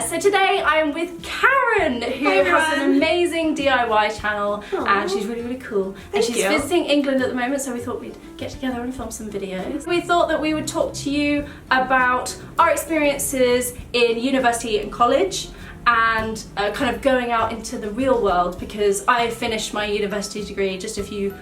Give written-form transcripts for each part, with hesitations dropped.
So today I'm with Karen, who has an amazing DIY channel. Aww. And she's really, really cool. And she's visiting England at the moment, so we thought we'd get together and film some videos. We thought that we would talk to you about our experiences in university and college, and kind of going out into the real world, because I finished my university degree just a few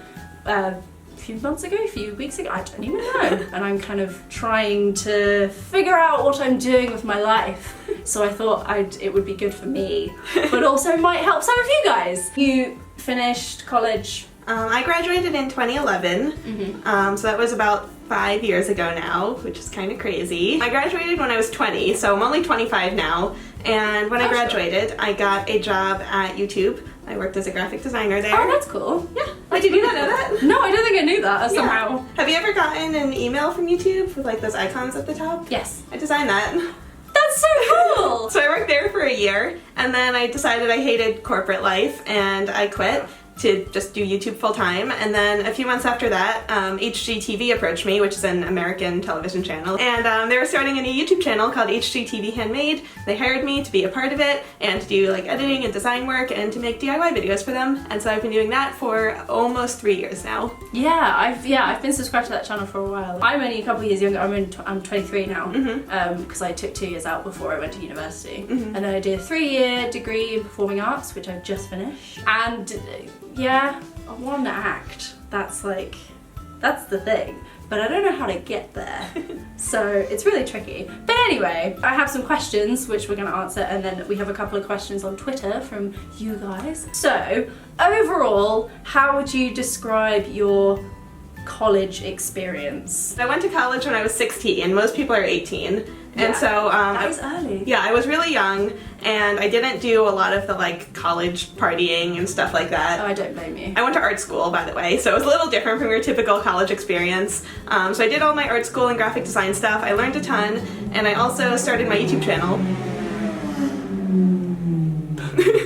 weeks ago, I don't even know. And I'm kind of trying to figure out what I'm doing with my life. So I thought it would be good for me, but also might help some of you guys. You finished college? I graduated in 2011, so that was about 5 years ago now, which is kind of crazy. I graduated when I was 20, so I'm only 25 now, and when I graduated, I got a job at YouTube. I worked as a graphic designer there. Oh, that's cool. Yeah. Wait, did you not know that? No, I don't think I knew that somehow. Have you ever gotten an email from YouTube with like those icons at the top? Yes. I designed that. That's so cool! So I worked there for a year, and then I decided I hated corporate life, and I quit to just do YouTube full time. And then a few months after that, HGTV approached me, which is an American television channel, and they were starting a new YouTube channel called HGTV Handmade. They hired me to be a part of it and to do like editing and design work and to make DIY videos for them. And so I've been doing that for almost 3 years now. Yeah, I've been subscribed to that channel for a while. I'm only a couple of years younger. I'm 23 now, because I took 2 years out before I went to university, and then I did a 3-year degree in performing arts, which I've just finished. And yeah, one act, that's the thing, but I don't know how to get there. So it's really tricky. But anyway, I have some questions which we're going to answer, and then we have a couple of questions on Twitter from you guys. So overall, how would you describe your college experience? I went to college when I was 16. Most people are 18. And so that was early. Yeah, I was really young, and I didn't do a lot of the like college partying and stuff like that. Oh, I don't blame you. I went to art school, by the way, so it was a little different from your typical college experience. So I did all my art school and graphic design stuff. I learned a ton, and I also started my YouTube channel.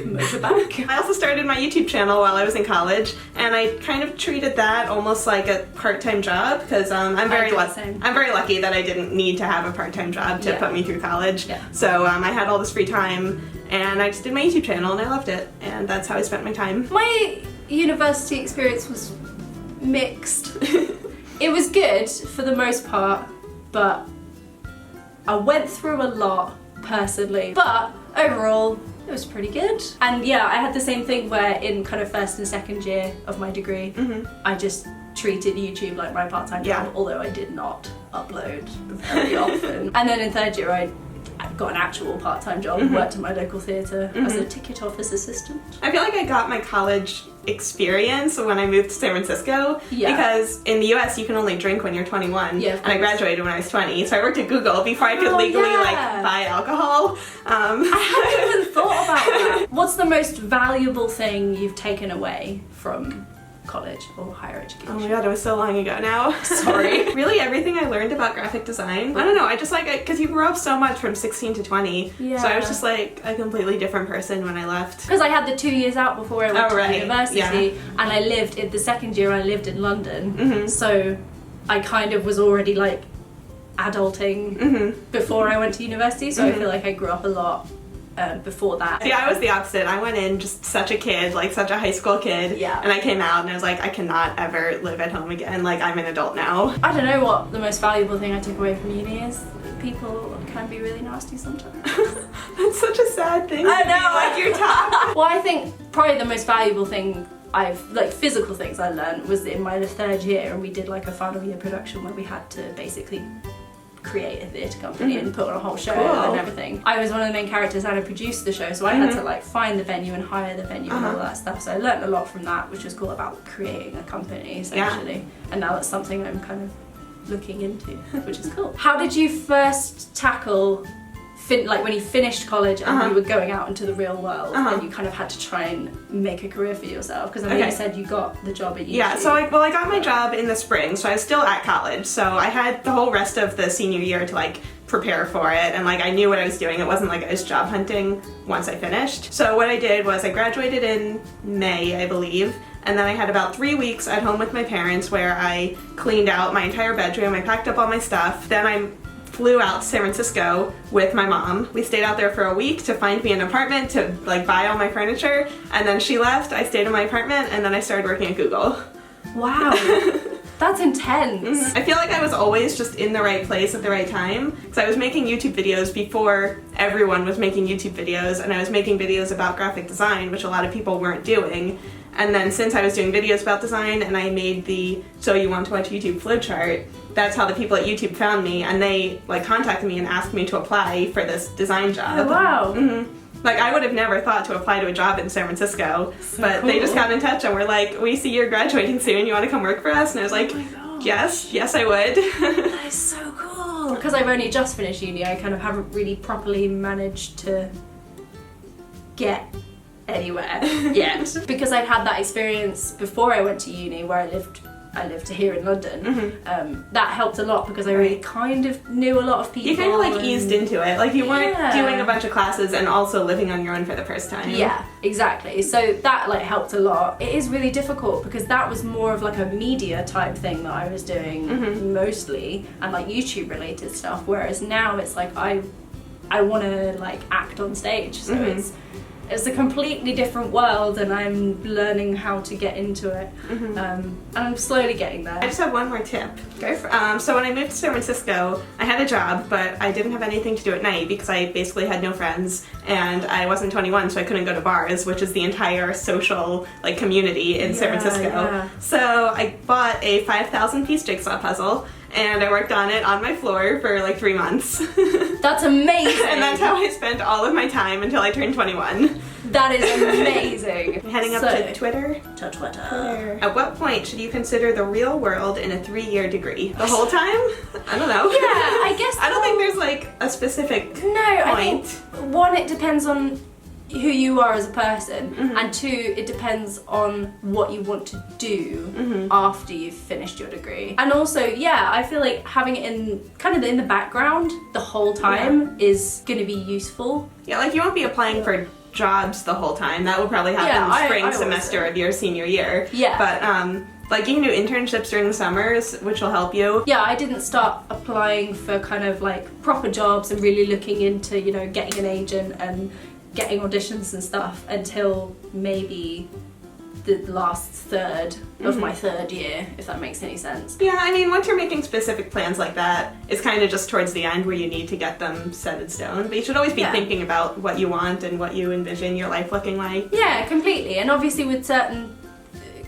I also started my YouTube channel while I was in college, and I kind of treated that almost like a part-time job, because I'm very lucky that I didn't need to have a part-time job to put me through college. Yeah. So I had all this free time, and I just did my YouTube channel, and I loved it, and that's how I spent my time. My university experience was mixed. It was good for the most part, but I went through a lot personally, but overall it was pretty good. And yeah, I had the same thing where in kind of first and second year of my degree, I just treated YouTube like my part-time job, although I did not upload very often. And then in third year I got an actual part-time job and worked at my local theatre as a ticket office assistant. I feel like I got my college experience when I moved to San Francisco, because in the US you can only drink when you're 21, and I graduated when I was 20, so I worked at Google before I could legally like buy alcohol. I hadn't even thought about that. What's the most valuable thing you've taken away from college or higher education? Oh my god, it was so long ago now. Sorry. Really, everything I learned about graphic design. I don't know, I just like it because you grow up so much from 16 to 20. Yeah. So I was just like a completely different person when I left. Because I had the 2 years out before I went to university, and I lived in the second year I lived in London. So I kind of was already like adulting before I went to university, so I feel like I grew up a lot before that. See, I was the opposite. I went in just such a kid, like such a high school kid, and I came out and I was like, I cannot ever live at home again. Like, I'm an adult now. I don't know what the most valuable thing I took away from uni is. People can be really nasty sometimes. That's such a sad thing. I know, like you're tough. Well, I think probably the most valuable thing physical things I learned was in my third year, and we did like a final year production where we had to basically create a theatre company and put on a whole show and everything. I was one of the main characters and I produced the show, so I had to like find the venue and hire the venue and all that stuff. So I learned a lot from that, which was cool, about creating a company essentially. And now that's something I'm kind of looking into, which is cool. How did you first tackle like when you finished college and you were going out into the real world and you kind of had to try and make a career for yourself? Because I know you said you got the job at YouTube. Yeah, so I got my job in the spring, so I was still at college, so I had the whole rest of the senior year to like prepare for it, and like I knew what I was doing. It wasn't like I was job hunting once I finished. So what I did was I graduated in May, I believe, and then I had about 3 weeks at home with my parents where I cleaned out my entire bedroom, I packed up all my stuff, then I flew out to San Francisco with my mom. We stayed out there for a week to find me an apartment to like buy all my furniture, and then she left, I stayed in my apartment, and then I started working at Google. Wow. That's intense. I feel like I was always just in the right place at the right time, because I was making YouTube videos before everyone was making YouTube videos, and I was making videos about graphic design, which a lot of people weren't doing. And then since I was doing videos about design and I made the So You Want to Watch YouTube flowchart, that's how the people at YouTube found me, and they like contacted me and asked me to apply for this design job. Oh, wow. Like, I would have never thought to apply to a job in San Francisco, but they just got in touch and were like, we see you're graduating soon, you want to come work for us? And I was like, yes I would. That is so cool. Because I've only just finished uni, I kind of haven't really properly managed to get anywhere yet. Because I'd had that experience before I went to uni where I lived here in London. That helped a lot because I really kind of knew a lot of people. You kind of like eased into it. Like you weren't doing a bunch of classes and also living on your own for the first time. Yeah, exactly. So that like helped a lot. It is really difficult because that was more of like a media type thing that I was doing mostly, and like YouTube related stuff. Whereas now it's like I want to like act on stage. So it's a completely different world, and I'm learning how to get into it. And I'm slowly getting there. I just have one more tip. Go for it. So when I moved to San Francisco, I had a job, but I didn't have anything to do at night because I basically had no friends, and I wasn't 21, so I couldn't go to bars, which is the entire social like community in San Francisco. So I bought a 5,000 piece jigsaw puzzle, and I worked on it on my floor for like 3 months. That's amazing. And that's how I spent all of my time until I turned 21. That is amazing. Heading up to Twitter. Twitter. At what point should you consider the real world in a 3-year degree? The whole time? I don't know. Yeah, I guess. I don't think there's like a specific point. I think one, it depends on who you are as a person, and two, it depends on what you want to do after you've finished your degree. And also, I feel like having it in kind of in the background the whole time is going to be useful. Yeah, like you won't be applying for jobs the whole time. That will probably happen spring semester of your senior year. Yeah. But like you can do internships during the summers, which will help you. Yeah, I didn't start applying for kind of like proper jobs and really looking into, you know, getting an agent and getting auditions and stuff until maybe the last third of my 3rd year, if that makes any sense. Yeah, I mean, once you're making specific plans like that, it's kind of just towards the end where you need to get them set in stone. But you should always be thinking about what you want and what you envision your life looking like. Yeah, completely. And obviously with certain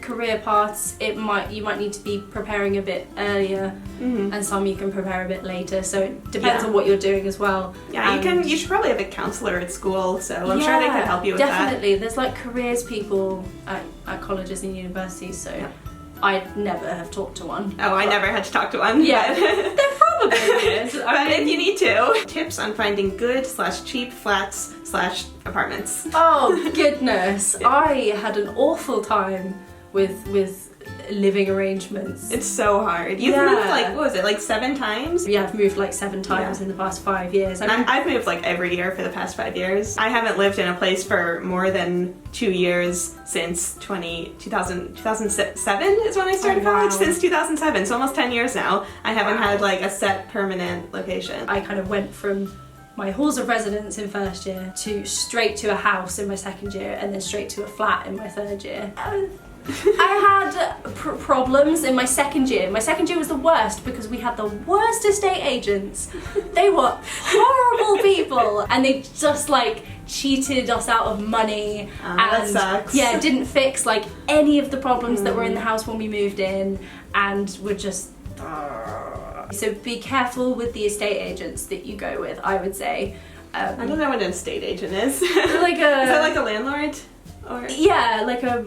career paths, you might need to be preparing a bit earlier, and some you can prepare a bit later. So it depends on what you're doing as well. Yeah, you should probably have a counselor at school, so I'm sure they could help you with that. Definitely. There's like careers people at colleges and universities, so I'd never have talked to one. Oh, I never had to talk to one. Yeah, they're probably good. But if you need to. Tips on finding good/cheap flats/apartments. Oh goodness, I had an awful time with living arrangements. It's so hard. You've moved like, what was it, like 7 times? Yeah, I've moved like 7 times in the past 5 years. And I've moved like every year for the past 5 years. I haven't lived in a place for more than 2 years since 2007 is when I started college. Since 2007, so almost 10 years now. I haven't had like a set permanent location. I kind of went from my halls of residence in 1st year to straight to a house in my 2nd year, and then straight to a flat in my 3rd year. I had problems in my 2nd year. My 2nd year was the worst because we had the worst estate agents. They were horrible people, and they just like cheated us out of money, and that sucks. Yeah, didn't fix like any of the problems that were in the house when we moved in, and were just so be careful with the estate agents that you go with, I would say. I don't know what an estate agent is. Like is that like a landlord? Or? Yeah, like a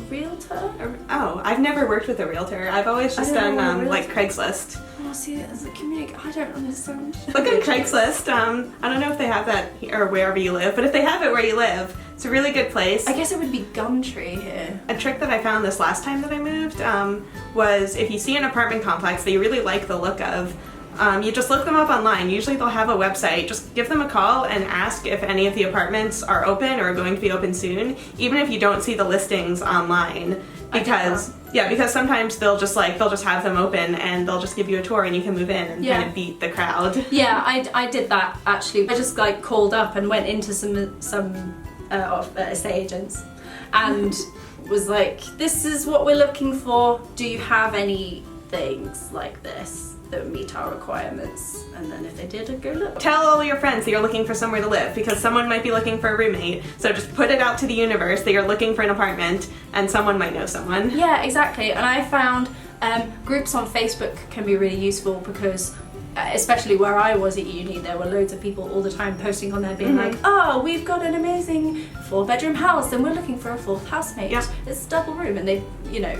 realtor? Oh, I've never worked with a realtor. I've always just done like Craigslist. Oh, see, as a I don't understand. Look at Craigslist. I don't know if they have that here or wherever you live, but if they have it where you live, it's a really good place. I guess it would be Gumtree here. A trick that I found this last time that I moved was if you see an apartment complex that you really like the look of, you just look them up online. Usually they'll have a website. Just give them a call and ask if any of the apartments are open or are going to be open soon, even if you don't see the listings online. Because sometimes they'll just have them open and they'll just give you a tour and you can move in and kind of beat the crowd. Yeah, I did that actually. I just like called up and went into some estate agents and was like, this is what we're looking for. Do you have any things like this that would meet our requirements? And then if they did, I'd go look. Tell all your friends that you're looking for somewhere to live, because someone might be looking for a roommate. So just put it out to the universe that you're looking for an apartment and someone might know someone. Yeah, exactly. And I found groups on Facebook can be really useful because especially where I was at uni, there were loads of people all the time posting on there being like, oh, we've got an amazing 4-bedroom house and we're looking for a 4th housemate. Yeah. It's a double room, and they,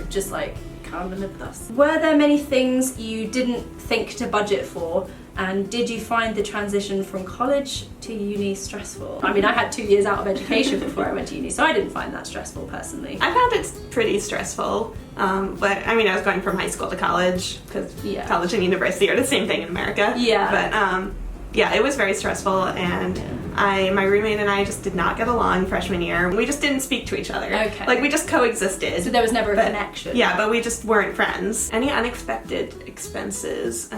just like, come and live with us. Were there many things you didn't think to budget for, and did you find the transition from college to uni stressful? I mean, I had 2 years out of education before I went to uni, so I didn't find that stressful personally. I found it pretty stressful, but I mean, I was going from high school to college, because college and university are the same thing in America. Yeah. But yeah, it was very stressful, and my roommate and I just did not get along freshman year. We just didn't speak to each other. Okay. Like, we just coexisted. So there was never a connection. Yeah, but we just weren't friends. Any unexpected expenses?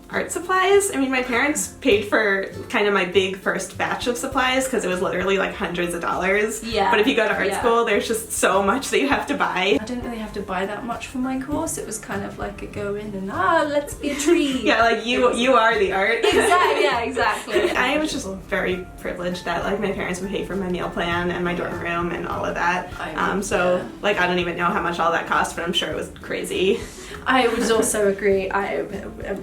Art supplies. I mean, my parents paid for kind of my big first batch of supplies because it was literally like hundreds of dollars. Yeah. But if you go to art school, there's just so much that you have to buy. I didn't really have to buy that much for my course. It was kind of like a go in and let's be a tree. Yeah, like you are the art. Exactly. Yeah, exactly. I was just very privileged that like my parents would pay for my meal plan and my dorm room and all of that. Like I don't even know how much all that cost, but I'm sure it was crazy. I would also agree. I am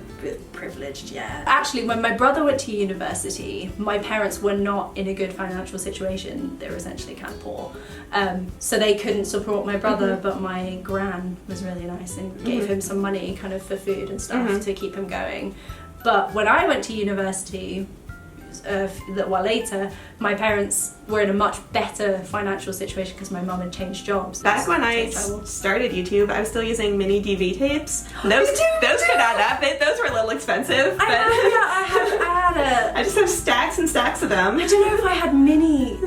privileged, yeah. Actually, when my brother went to university, my parents were not in a good financial situation. They were essentially kind of poor. So they couldn't support my brother, but my gran was really nice and gave him some money kind of for food and stuff to keep him going. But when I went to university, later, my parents were in a much better financial situation because my mum had changed jobs. Back when I started YouTube, I was still using mini DV tapes. Those could add up. Those were a little expensive. But I just have stacks and stacks of them. I don't know if I had mini.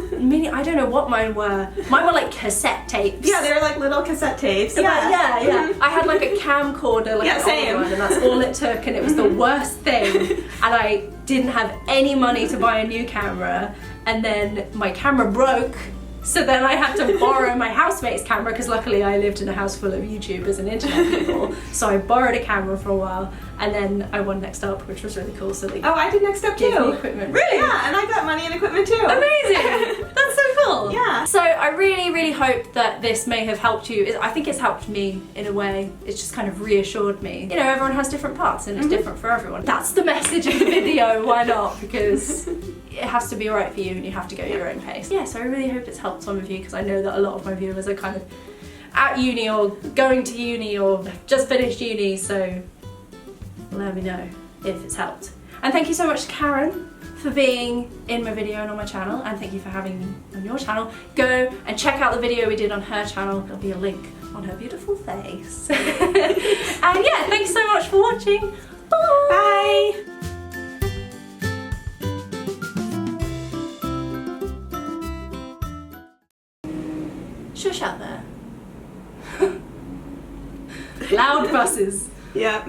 I don't know what mine were. Mine were like cassette tapes. Yeah, they were like little cassette tapes. Yeah. I had like a camcorder, like an old one, and that's all it took, and it was the worst thing. And I didn't have any money to buy a new camera, and then my camera broke, so then I had to borrow my housemate's camera because luckily I lived in a house full of YouTubers and internet people, so I borrowed a camera for a while, and then I won Next Up, which was really cool. So I did Next Up too. Gave me equipment. Really? Yeah, and I got money and equipment too. Amazing! That's so cool. Yeah. So I really, really hope that this may have helped you. I think it's helped me in a way. It's just kind of reassured me. Everyone has different paths and it's different for everyone. That's the message of the video. Why not? Because it has to be right for you and you have to go at your own pace. Yeah, so I really hope it's helped some of you because I know that a lot of my viewers are kind of at uni or going to uni or just finished uni, so let me know if it's helped. And thank you so much to Karen for being in my video and on my channel, and thank you for having me on your channel. Go and check out the video we did on her channel. There'll be a link on her beautiful face. And yeah, thanks so much for watching. Bye! Bye! Shush out there. Loud buses. Yeah.